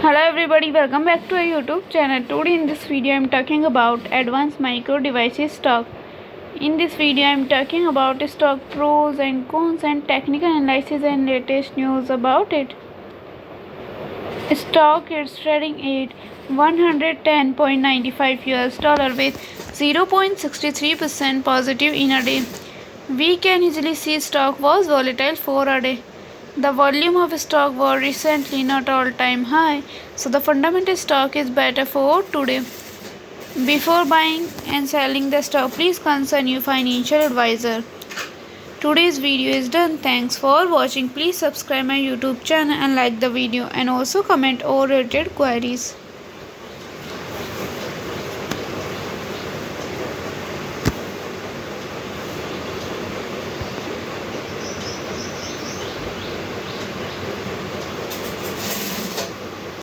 Hello everybody, welcome back to our YouTube channel. Today in this video I am talking about advanced micro devices stock. In this video I am talking about stock pros and cons and technical analysis and latest news about it. Stock is trading at $110.95 with 0.63% positive in a day. We can easily see stock was volatile for a day. The volume of stock was recently not all-time high, so the fundamental stock is better for today. Before buying and selling the stock, please consult your financial advisor. Today's video is done. Thanks for watching. Please subscribe my YouTube channel and like the video and also comment all related queries.